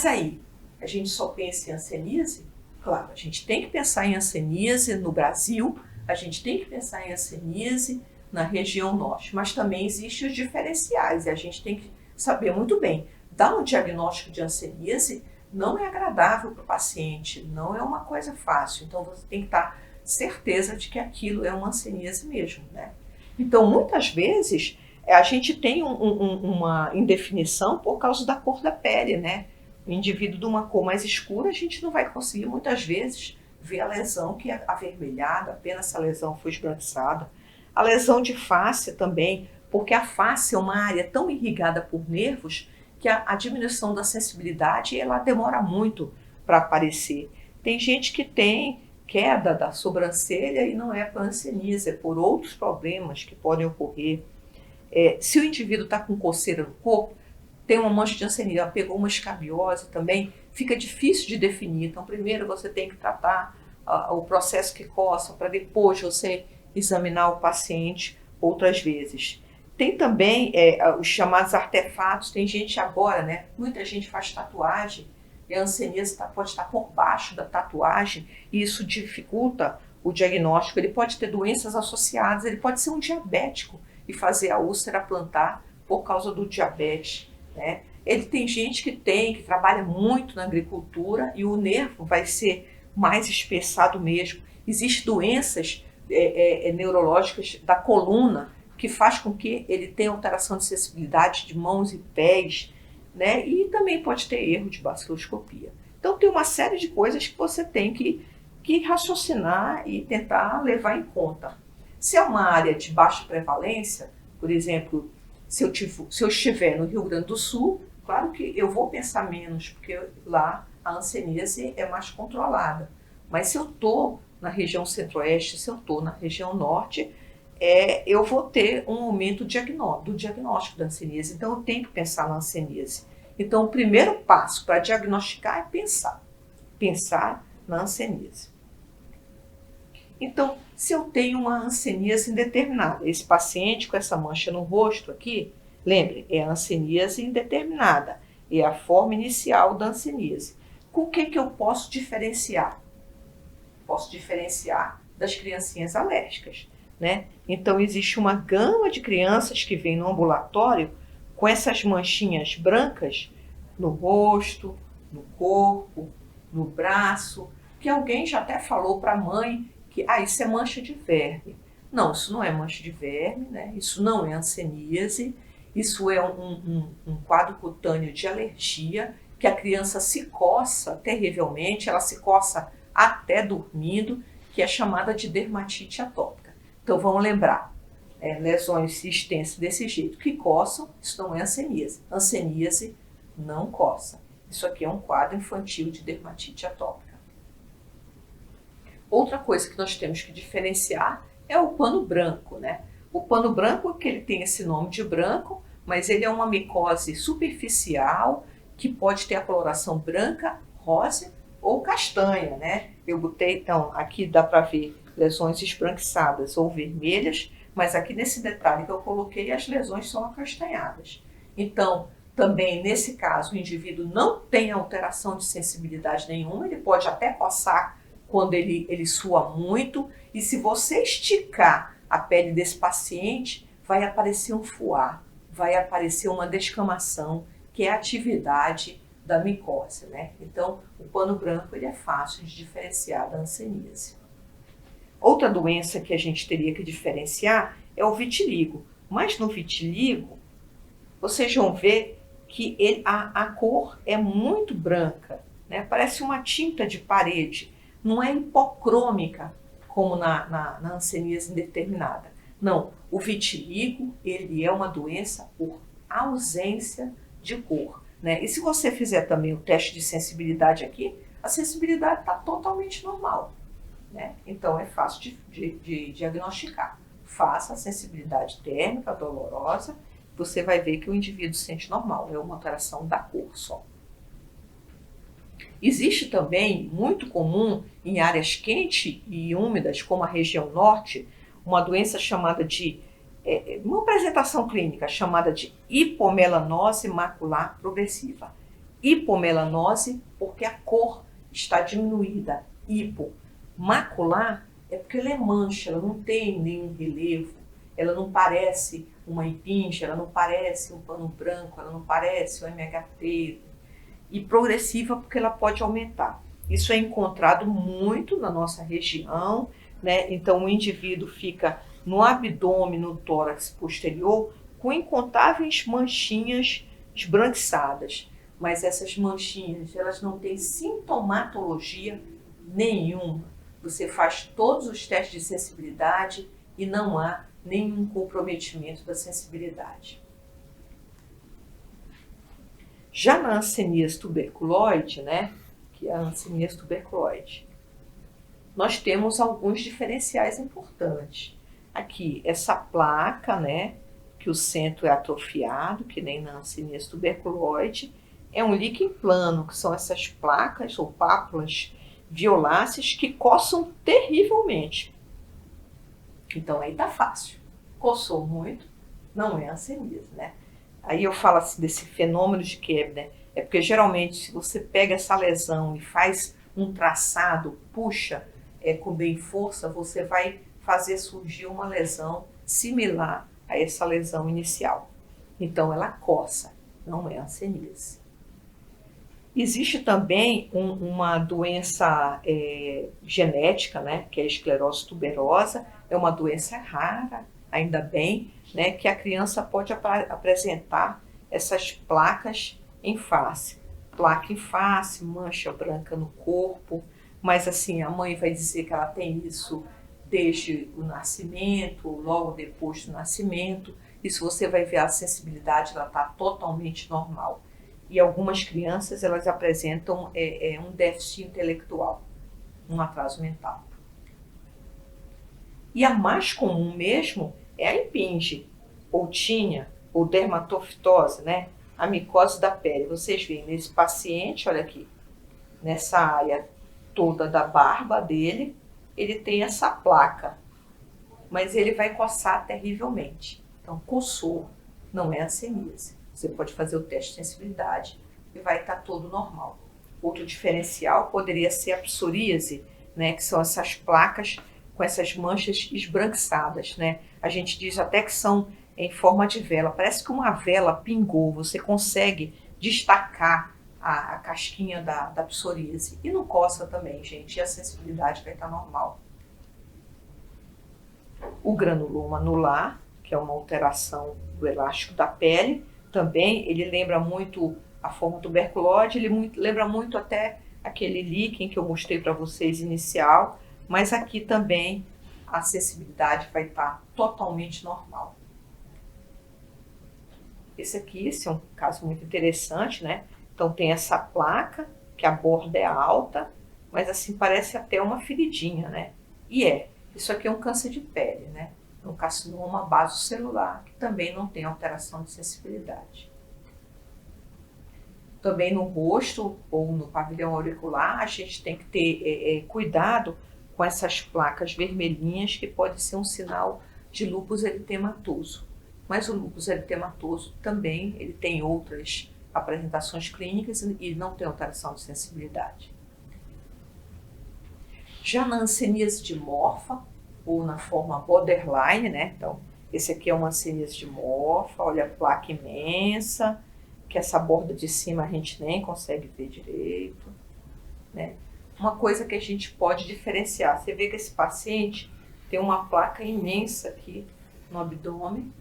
Mas aí, a gente só pensa em hanseníase? Claro, a gente tem que pensar em hanseníase no Brasil, a gente tem que pensar em hanseníase na região norte, mas também existem os diferenciais e a gente tem que saber muito bem. Dar um diagnóstico de hanseníase não é agradável para o paciente, não é uma coisa fácil, então você tem que estar certeza de que aquilo é uma hanseníase mesmo, né? Então, muitas vezes, a gente tem uma indefinição por causa da cor da pele, né? O indivíduo de uma cor mais escura, a gente não vai conseguir, muitas vezes, ver a lesão que é avermelhada, apenas se a lesão foi esbranquiçada. A lesão de face também, porque a face é uma área tão irrigada por nervos que a diminuição da sensibilidade ela demora muito para aparecer. Tem gente que tem queda da sobrancelha e não é por hanseníase, é por outros problemas que podem ocorrer. Se o indivíduo está com coceira no corpo, tem uma mancha de hanseníase, pegou uma escabiose também, fica difícil de definir. Então, primeiro você tem que tratar o processo que coça, para depois você examinar o paciente outras vezes. Tem também os chamados artefatos, tem gente agora, né? Muita gente faz tatuagem, e a hanseníase pode estar por baixo da tatuagem, e isso dificulta o diagnóstico. Ele pode ter doenças associadas, ele pode ser um diabético e fazer a úlcera plantar por causa do diabetes, né? Ele tem gente que trabalha muito na agricultura e o nervo vai ser mais espessado mesmo. Existem doenças neurológicas da coluna que faz com que ele tenha alteração de sensibilidade de mãos e pés, né? E também pode ter erro de baciloscopia. Então tem uma série de coisas que você tem que raciocinar e tentar levar em conta. Se é uma área de baixa prevalência, por exemplo, se eu estiver no Rio Grande do Sul, claro que eu vou pensar menos, porque lá a hanseníase é mais controlada. Mas se eu estou na região centro-oeste, se eu estou na região norte, eu vou ter um aumento do diagnóstico da hanseníase. Então, eu tenho que pensar na hanseníase. Então, o primeiro passo para diagnosticar é pensar na hanseníase. Então, se eu tenho uma hanseníase indeterminada, esse paciente com essa mancha no rosto aqui, lembre, é a hanseníase indeterminada, é a forma inicial da hanseníase. Com o que eu posso diferenciar? Posso diferenciar das criancinhas alérgicas, né? Então, existe uma gama de crianças que vêm no ambulatório com essas manchinhas brancas no rosto, no corpo, no braço, que alguém já até falou para a mãe que isso é mancha de verme. Não, isso não é mancha de verme, né? Isso não é hanseníase, isso é um quadro cutâneo de alergia, que a criança se coça terrivelmente, ela se coça até dormindo, que é chamada de dermatite atópica. Então vamos lembrar, lesões extensas desse jeito que coçam, isso não é hanseníase. Hanseníase não coça. Isso aqui é um quadro infantil de dermatite atópica. Outra coisa que nós temos que diferenciar é o pano branco, né? O pano branco, que ele tem esse nome de branco, mas ele é uma micose superficial que pode ter a coloração branca, rosa ou castanha, né? Eu botei, então, aqui dá para ver lesões esbranquiçadas ou vermelhas, mas aqui nesse detalhe que eu coloquei, as lesões são acastanhadas. Então, também nesse caso, o indivíduo não tem alteração de sensibilidade nenhuma, ele pode até coçar quando ele sua muito, e se você esticar a pele desse paciente, vai aparecer um fuar, vai aparecer uma descamação, que é a atividade da micose, né? Então, o pano branco ele é fácil de diferenciar da hanseníase. Outra doença que a gente teria que diferenciar é o vitiligo. Mas no vitiligo, vocês vão ver que a cor é muito branca, né? Parece uma tinta de parede. Não é hipocrômica, como na hanseníase indeterminada. Não, o vitiligo ele é uma doença por ausência de cor, né? E se você fizer também o teste de sensibilidade aqui, a sensibilidade está totalmente normal, né? Então é fácil de diagnosticar. Faça a sensibilidade térmica dolorosa, você vai ver que o indivíduo sente normal, é uma alteração da cor só. Existe também, muito comum em áreas quentes e úmidas, como a região norte, uma doença chamada de, uma apresentação clínica chamada de hipomelanose macular progressiva. Hipomelanose, porque a cor está diminuída. Hipo. Macular é porque ela é mancha, ela não tem nenhum relevo, ela não parece uma impinge, ela não parece um pano branco, ela não parece um MHT. E progressiva porque ela pode aumentar. Isso é encontrado muito na nossa região, né? Então o indivíduo fica no abdômen, no tórax posterior, com incontáveis manchinhas esbranquiçadas. Mas essas manchinhas, elas não têm sintomatologia nenhuma. Você faz todos os testes de sensibilidade e não há nenhum comprometimento da sensibilidade. Já na hanseníase tuberculoide, né, que é a hanseníase tuberculoide, nós temos alguns diferenciais importantes. Aqui, essa placa, né, que o centro é atrofiado, que nem na hanseníase tuberculoide, é um líquen plano, que são essas placas ou pápulas violáceas que coçam terrivelmente. Então aí tá fácil. Coçou muito, não é hanseníase, né? Aí eu falo assim desse fenômeno de Koebner, é porque geralmente se você pega essa lesão e faz um traçado, puxa com bem força, você vai fazer surgir uma lesão similar a essa lesão inicial. Então ela coça, não é hanseníase. Existe também uma doença genética, né, que é a esclerose tuberosa, é uma doença rara, ainda bem, né, que a criança pode apresentar essas placas em face. Placa em face, mancha branca no corpo, mas assim, a mãe vai dizer que ela tem isso desde o nascimento, ou logo depois do nascimento, e se você vai ver a sensibilidade, ela está totalmente normal. E algumas crianças, elas apresentam um déficit intelectual, um atraso mental. E a mais comum mesmo é a impinge, ou tinea, ou dermatofitose, né? A micose da pele. Vocês veem nesse paciente, olha aqui, nessa área toda da barba dele, ele tem essa placa, mas ele vai coçar terrivelmente. Então, coçou, não é hanseníase. Você pode fazer o teste de sensibilidade e vai estar tudo normal. Outro diferencial poderia ser a psoríase, né, que são essas placas com essas manchas esbranquiçadas, né? A gente diz até que são em forma de vela. Parece que uma vela pingou, você consegue destacar a casquinha da psoríase. E não coça também, gente, e a sensibilidade vai estar normal. O granuloma anular, que é uma alteração do elástico da pele, também ele lembra muito a forma tuberculose, ele lembra muito até aquele líquen que eu mostrei para vocês inicial, mas aqui também a sensibilidade vai estar totalmente normal. Esse é um caso muito interessante, né? Então tem essa placa, que a borda é alta, mas assim parece até uma feridinha, né? E isso aqui é um câncer de pele, né? Um carcinoma basocelular, que também não tem alteração de sensibilidade. Também no rosto ou no pavilhão auricular, a gente tem que ter cuidado com essas placas vermelhinhas, que pode ser um sinal de lúpus eritematoso. Mas o lúpus eritematoso também ele tem outras apresentações clínicas e não tem alteração de sensibilidade. Já na hanseníase dimorfa, ou na forma borderline, né? Então, esse aqui é uma hanseníase dimorfa, olha a placa imensa, que essa borda de cima a gente nem consegue ver direito, né? Uma coisa que a gente pode diferenciar, você vê que esse paciente tem uma placa imensa aqui no abdômen,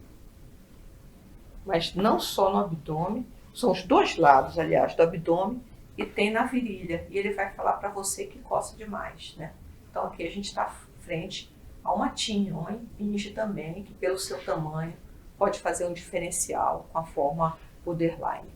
mas não só no abdômen, são os dois lados, aliás, do abdômen, e tem na virilha, e ele vai falar para você que coça demais, né? Então aqui a gente está frente a uma tinea, uma impinge também, que pelo seu tamanho pode fazer um diferencial com a forma borderline.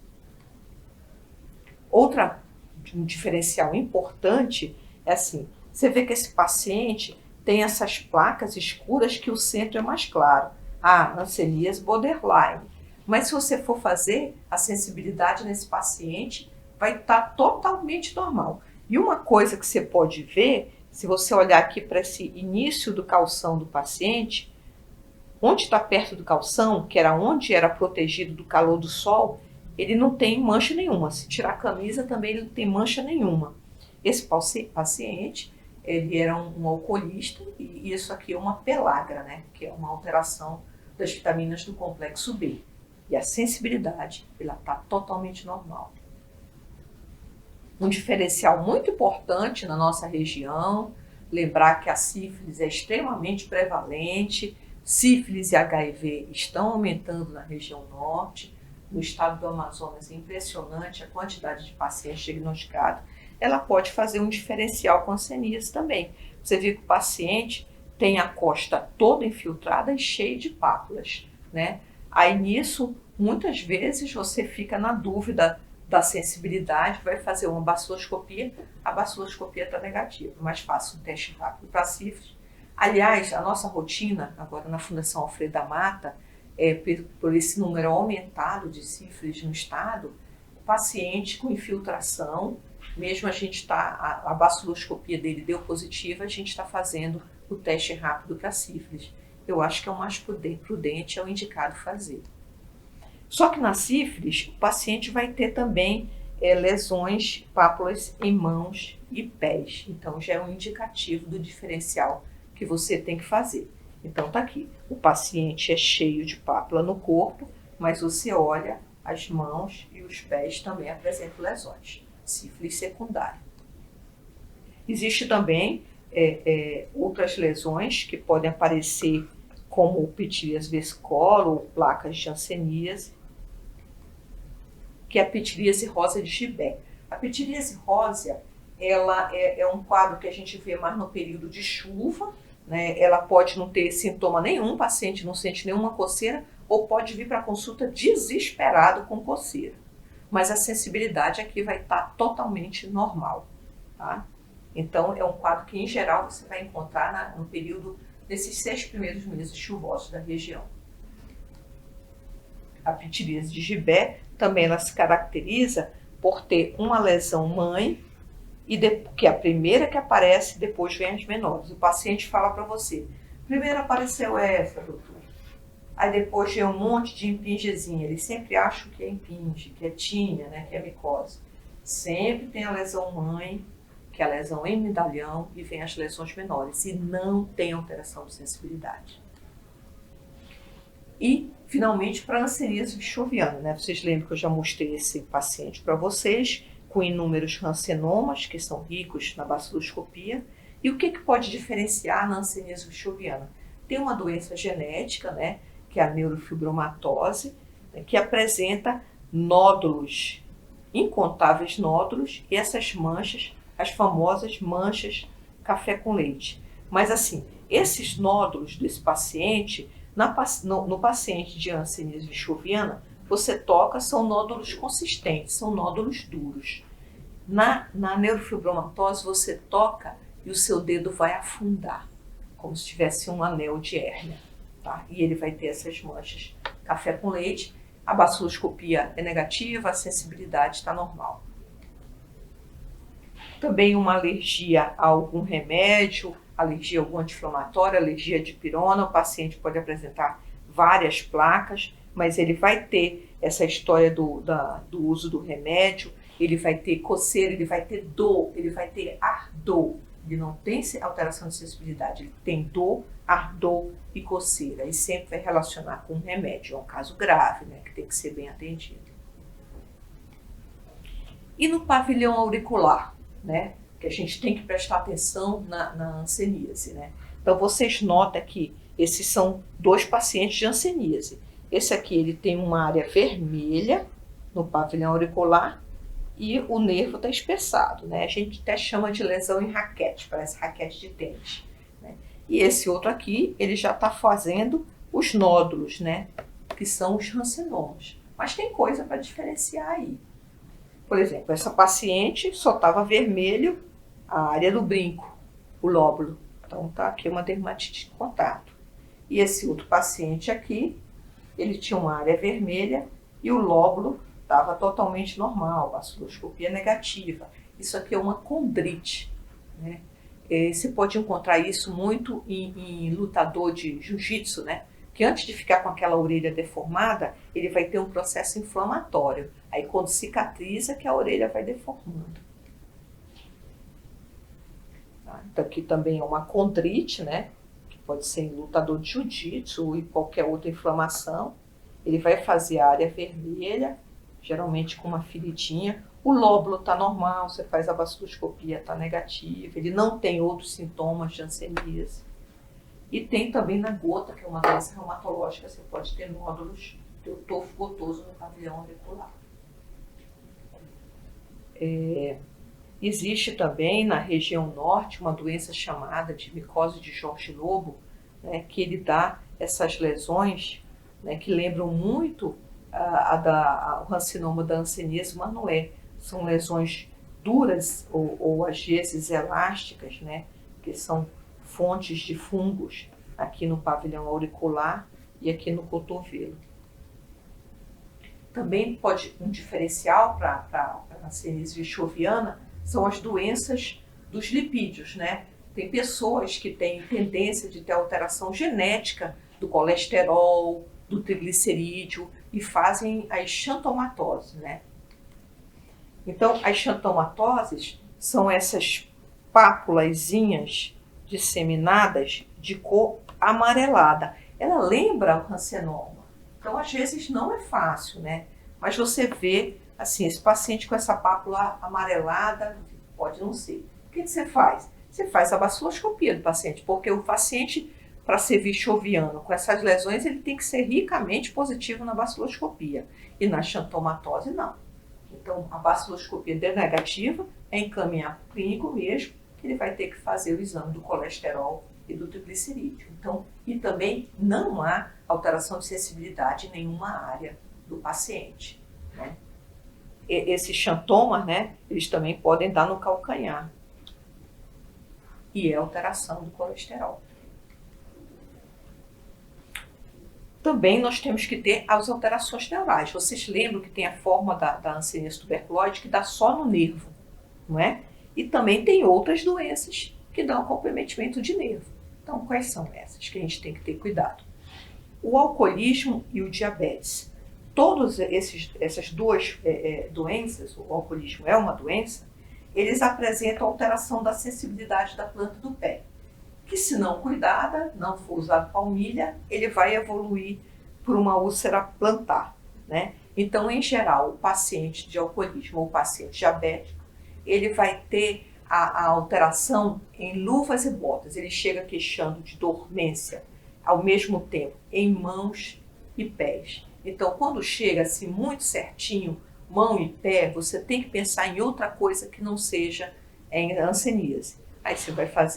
Um diferencial importante é assim, você vê que esse paciente tem essas placas escuras que o centro é mais claro. Hanseníase borderline. Mas se você for fazer a sensibilidade nesse paciente, vai estar totalmente normal. E uma coisa que você pode ver, se você olhar aqui para esse início do calção do paciente, onde está perto do calção, que era onde era protegido do calor do sol, ele não tem mancha nenhuma. Se tirar a camisa também ele não tem mancha nenhuma. Esse paciente, ele era um alcoolista e isso aqui é uma pelagra, né? Que é uma alteração das vitaminas do complexo B. E a sensibilidade, ela está totalmente normal. Um diferencial muito importante na nossa região, lembrar que a sífilis é extremamente prevalente, sífilis e HIV estão aumentando na região norte, no estado do Amazonas é impressionante a quantidade de pacientes diagnosticados, ela pode fazer um diferencial com a hanseníase também. Você vê que o paciente tem a costa toda infiltrada e cheia de pápulas, né? Aí nisso, muitas vezes você fica na dúvida da sensibilidade, vai fazer uma baciloscopia, a baciloscopia está negativa, mas faça um teste rápido para sífilis. Aliás, a nossa rotina, agora na Fundação Alfredo da Mata, por esse número aumentado de sífilis no estado, paciente com infiltração, mesmo a baciloscopia dele deu positiva, a gente está fazendo o teste rápido para sífilis. Eu acho que é o mais prudente, é o indicado fazer. Só que na sífilis, o paciente vai ter também lesões, pápulas em mãos e pés. Então, já é um indicativo do diferencial que você tem que fazer. Então, tá aqui. O paciente é cheio de pápula no corpo, mas você olha as mãos e os pés também apresentam lesões. Sífilis secundária. Existe também outras lesões que podem aparecer como pitiríase versicolor ou placas de hanseníase, que é a pitiríase rósea de Gibet. A pitiríase rósea, ela é um quadro que a gente vê mais no período de chuva, né? Ela pode não ter sintoma nenhum, o paciente não sente nenhuma coceira, ou pode vir para a consulta desesperado com coceira. Mas a sensibilidade aqui vai estar totalmente normal, tá? Então, é um quadro que, em geral, você vai encontrar no período desses 6 primeiros meses chuvosos da região. A pitiríase de Gibet também ela se caracteriza por ter uma lesão mãe, que é a primeira que aparece, depois vem as menores. O paciente fala para você, primeiro apareceu essa, doutor. Aí depois vem um monte de impingezinha. Eles sempre acham que é impinge, que é tinea, né, que é micose. Sempre tem a lesão mãe, que é a lesão em medalhão, e vem as lesões menores. E não tem alteração de sensibilidade. E, finalmente, para a hanseníase vichoviana, né? Vocês lembram que eu já mostrei esse paciente para vocês, com inúmeros rancenomas, que são ricos na baciloscopia. E o que pode diferenciar na hanseníase vichoviana? Tem uma doença genética, né, que é a neurofibromatose, né, que apresenta nódulos, incontáveis nódulos, e essas manchas, as famosas manchas café com leite. Mas assim, esses nódulos desse paciente, no paciente de hanseníase vichoviana, você toca, são nódulos consistentes, são nódulos duros. Na neurofibromatose, você toca e o seu dedo vai afundar, como se tivesse um anel de hérnia, tá? E ele vai ter essas manchas café com leite, a baciloscopia é negativa, a sensibilidade está normal. Também uma alergia a algum remédio, alergia a algum anti-inflamatório, alergia de pirona, o paciente pode apresentar várias placas, mas ele vai ter essa história do uso do remédio, ele vai ter coceira, ele vai ter dor, ele vai ter ardor. Ele não tem alteração de sensibilidade, ele tem dor, ardor e coceira. E sempre vai relacionar com um remédio, é um caso grave, né, que tem que ser bem atendido. E no pavilhão auricular, né, que a gente tem que prestar atenção na hanseníase, né? Então vocês notam que esses são 2 pacientes de hanseníase. Esse aqui ele tem uma área vermelha no pavilhão auricular e o nervo está espessado, né? A gente até chama de lesão em raquete, parece raquete de tênis, né? E esse outro aqui, ele já está fazendo os nódulos, né? Que são os rancenomas. Mas tem coisa para diferenciar aí. Por exemplo, essa paciente só estava vermelho a área do brinco, o lóbulo. Então tá aqui uma dermatite de contato. E esse outro paciente aqui, ele tinha uma área vermelha e o lóbulo estava totalmente normal, baciloscopia negativa. Isso aqui é uma condrite, né? Você pode encontrar isso muito em lutador de jiu-jitsu, né? Porque antes de ficar com aquela orelha deformada, ele vai ter um processo inflamatório. Aí quando cicatriza que a orelha vai deformando. Então aqui também é uma condrite, né? Que pode ser em lutador de jiu-jitsu ou em qualquer outra inflamação. Ele vai fazer a área vermelha, geralmente com uma feridinha. O lóbulo está normal, você faz a baciloscopia, está negativa. Ele não tem outros sintomas de hanseníase. E tem também na gota, que é uma doença reumatológica, você pode ter nódulos do tofo gotoso no pavilhão auricular. Existe também na região norte uma doença chamada de micose de Jorge Lobo, né, que ele dá essas lesões, né, que lembram muito o rancinoma da hanseníase, mas não é. São lesões duras ou às vezes elásticas, né, que são fontes de fungos aqui no pavilhão auricular e aqui no cotovelo. Também pode um diferencial para a hanseníase vichoviana são as doenças dos lipídios, né? Tem pessoas que têm tendência de ter alteração genética do colesterol, do triglicerídeo e fazem as xantomatoses, né? Então, as xantomatoses são essas pápulazinhas disseminadas de cor amarelada. Ela lembra o rancenoma. Então, às vezes não é fácil, né? Mas você vê, assim, esse paciente com essa pápula amarelada, pode não ser. O que você faz? Você faz a baciloscopia do paciente, porque o paciente, para ser vichoviano com essas lesões, ele tem que ser ricamente positivo na baciloscopia. E na xantomatose, não. Então, a baciloscopia de negativa é encaminhar para o clínico mesmo, que ele vai ter que fazer o exame do colesterol e do triglicerídeo. Então, e também não há alteração de sensibilidade em nenhuma área do paciente, né? Esses xantomas, né, eles também podem dar no calcanhar. E é alteração do colesterol. Também nós temos que ter as alterações neurais. Vocês lembram que tem a forma da hanseníase tuberculose que dá só no nervo, não é? E também tem outras doenças que dão comprometimento de nervo. Então, quais são essas que a gente tem que ter cuidado? O alcoolismo e o diabetes. Todas essas duas doenças, o alcoolismo é uma doença, eles apresentam alteração da sensibilidade da planta do pé, que se não cuidada, não for usado palmilha, ele vai evoluir por uma úlcera plantar, né? Então, em geral, o paciente de alcoolismo ou o paciente diabético, ele vai ter a alteração em luvas e botas. Ele chega queixando de dormência, ao mesmo tempo, em mãos e pés. Então, quando chega assim muito certinho, mão e pé, você tem que pensar em outra coisa que não seja em hanseníase. Aí você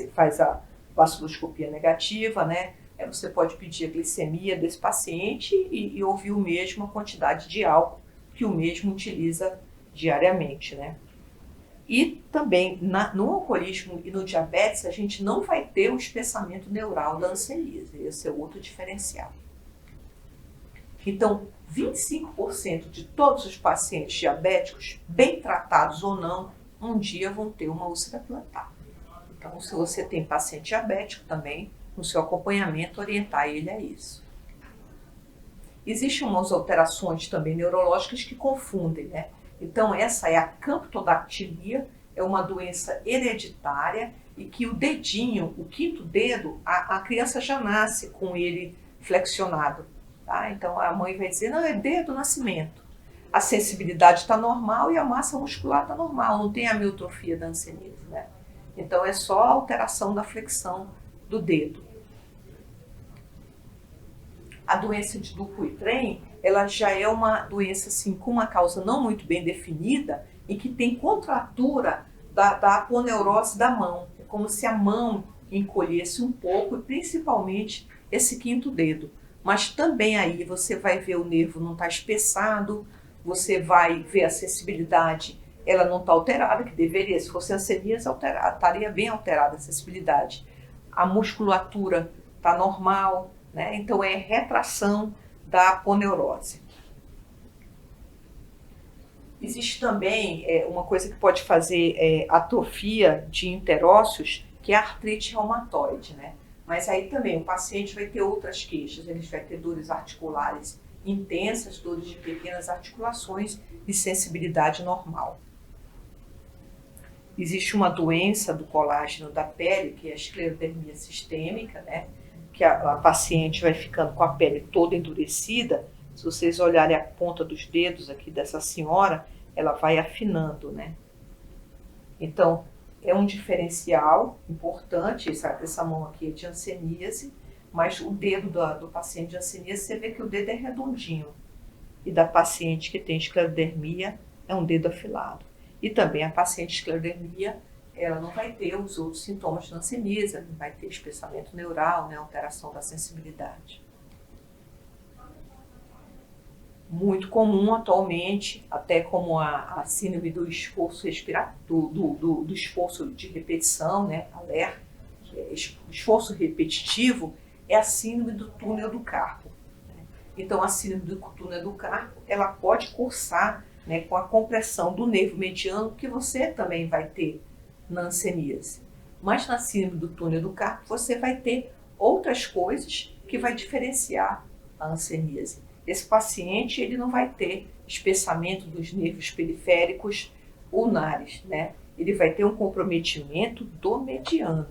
faz a baciloscopia negativa, né? Aí você pode pedir a glicemia desse paciente e ouvir o mesmo a quantidade de álcool que o mesmo utiliza diariamente, né? E também no alcoolismo e no diabetes a gente não vai ter o espessamento neural da hanseníase. Esse é outro diferencial. Então, 25% de todos os pacientes diabéticos, bem tratados ou não, um dia vão ter uma úlcera plantar. Então, se você tem paciente diabético também, no seu acompanhamento, orientar ele a isso. Existem umas alterações também neurológicas que confundem, né? Então, essa é a camptodactilia, é uma doença hereditária e que o dedinho, o quinto dedo, a criança já nasce com ele flexionado. Tá? Então, a mãe vai dizer, não, é dedo nascimento. A sensibilidade está normal e a massa muscular está normal, não tem amiotrofia da hanseníase, né? Então, é só a alteração da flexão do dedo. A doença de Dupuytren, ela já é uma doença assim, com uma causa não muito bem definida e que tem contratura da aponeurose da mão. É como se a mão encolhesse um pouco, e principalmente esse quinto dedo. Mas também aí você vai ver o nervo não está espessado, você vai ver a sensibilidade, ela não está alterada, que deveria, se fosse hanseníase, estaria bem alterada a sensibilidade. A musculatura está normal, né? Então é retração da aponeurose. Existe também uma coisa que pode fazer atrofia de interósseos, que é a artrite reumatoide, né? Mas aí também o paciente vai ter outras queixas, ele vai ter dores articulares intensas, dores de pequenas articulações e sensibilidade normal. Existe uma doença do colágeno da pele, que é a esclerodermia sistêmica, né? Que a paciente vai ficando com a pele toda endurecida. Se vocês olharem a ponta dos dedos aqui dessa senhora, ela vai afinando, né? Então, é um diferencial importante, essa mão aqui é de hanseníase, mas o dedo do paciente de hanseníase, você vê que o dedo é redondinho. E da paciente que tem esclerodermia, é um dedo afilado. E também a paciente de esclerodermia, ela não vai ter os outros sintomas de hanseníase, não vai ter espessamento neural, né, alteração da sensibilidade. Muito comum atualmente, até como a síndrome do esforço do esforço de repetição, né, ALER, que é esforço repetitivo, é a síndrome do túnel do carpo. Né? Então, a síndrome do túnel do carpo, ela pode cursar, né, com a compressão do nervo mediano, que você também vai ter na hanseníase. Mas na síndrome do túnel do carpo, você vai ter outras coisas que vai diferenciar a hanseníase. Esse paciente, ele não vai ter espessamento dos nervos periféricos ulnares, né? Ele vai ter um comprometimento do mediano.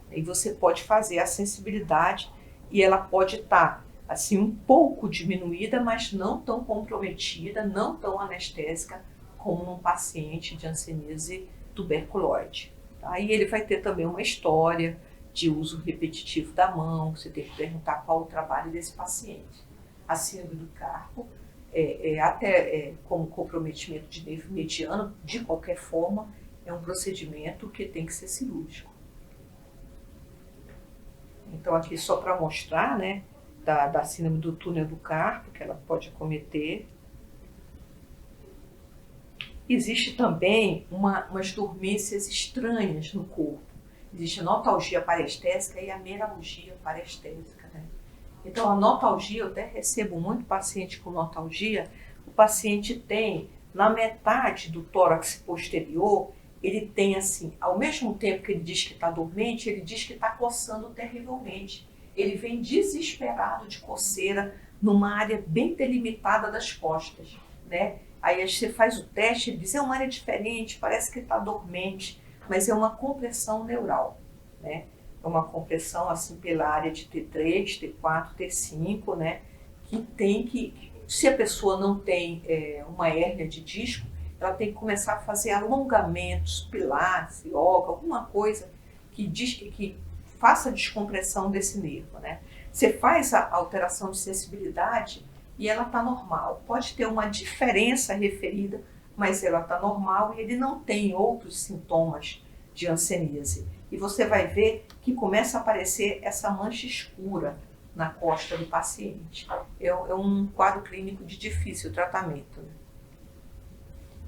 E você pode fazer a sensibilidade e ela pode estar, assim, um pouco diminuída, mas não tão comprometida, não tão anestésica como num paciente de hanseníase tuberculoide. Tá? E ele vai ter também uma história de uso repetitivo da mão, você tem que perguntar qual o trabalho desse paciente. A síndrome do carpo, como comprometimento de nervo mediano, de qualquer forma, é um procedimento que tem que ser cirúrgico. Então, aqui só para mostrar, né, da síndrome do túnel do carpo, que ela pode acometer. Existe também umas dormências estranhas no corpo. Existe a notalgia parestésica e a meralgia parestésica, né? Então, a notalgia, eu até recebo muito paciente com notalgia, o paciente tem, na metade do tórax posterior, ele tem assim, ao mesmo tempo que ele diz que está dormente, ele diz que está coçando terrivelmente. Ele vem desesperado de coceira numa área bem delimitada das costas, né? Aí você faz o teste, ele diz, é uma área diferente, parece que está dormente, mas é uma compressão neural, né? É uma compressão assim pela área de T3, T4, T5, né? Se a pessoa não tem uma hérnia de disco, ela tem que começar a fazer alongamentos, pilates, yoga, alguma coisa que faça a descompressão desse nervo, né? Você faz a alteração de sensibilidade e ela está normal. Pode ter uma diferença referida, mas ela está normal e ele não tem outros sintomas de hanseníase. E você vai ver que começa a aparecer essa mancha escura na costa do paciente. É um quadro clínico de difícil tratamento. Né?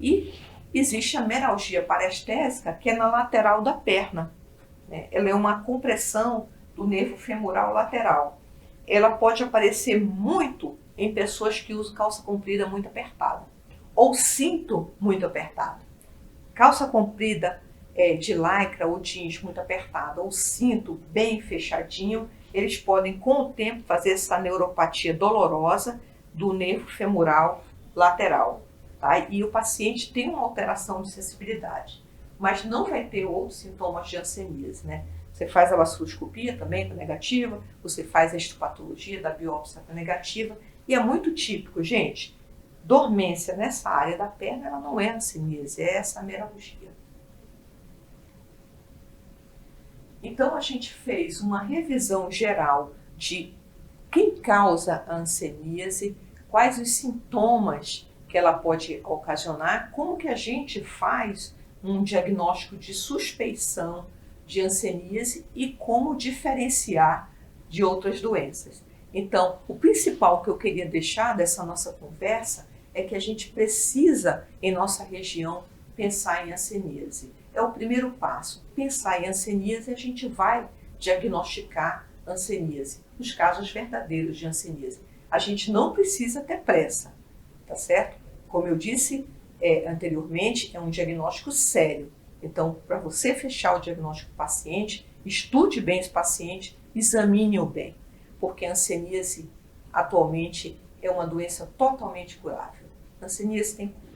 E existe a meralgia parestésica, que é na lateral da perna. Né? Ela é uma compressão do nervo femoral lateral. Ela pode aparecer muito em pessoas que usam calça comprida muito apertada, ou cinto muito apertado. Calça comprida de lycra ou jeans muito apertada, ou cinto bem fechadinho, eles podem, com o tempo, fazer essa neuropatia dolorosa do nervo femoral lateral. Tá? E o paciente tem uma alteração de sensibilidade, mas não vai ter outros sintomas de hanseníase, né? Você faz a baciloscopia também, está negativa, você faz a histopatologia da biópsia, está negativa, e é muito típico, gente, dormência nessa área da perna, ela não é hanseníase, é essa meralgia. Então, a gente fez uma revisão geral de quem causa a hanseníase, quais os sintomas que ela pode ocasionar, como que a gente faz um diagnóstico de suspeição de hanseníase e como diferenciar de outras doenças. Então, o principal que eu queria deixar dessa nossa conversa é que a gente precisa, em nossa região, pensar em hanseníase. É o primeiro passo. Pensar em hanseníase, a gente vai diagnosticar hanseníase, os casos verdadeiros de hanseníase. A gente não precisa ter pressa, tá certo? Como eu disse anteriormente, é um diagnóstico sério. Então, para você fechar o diagnóstico do paciente, estude bem esse paciente, examine-o bem, porque a hanseníase atualmente é uma doença totalmente curável. A hanseníase tem cura.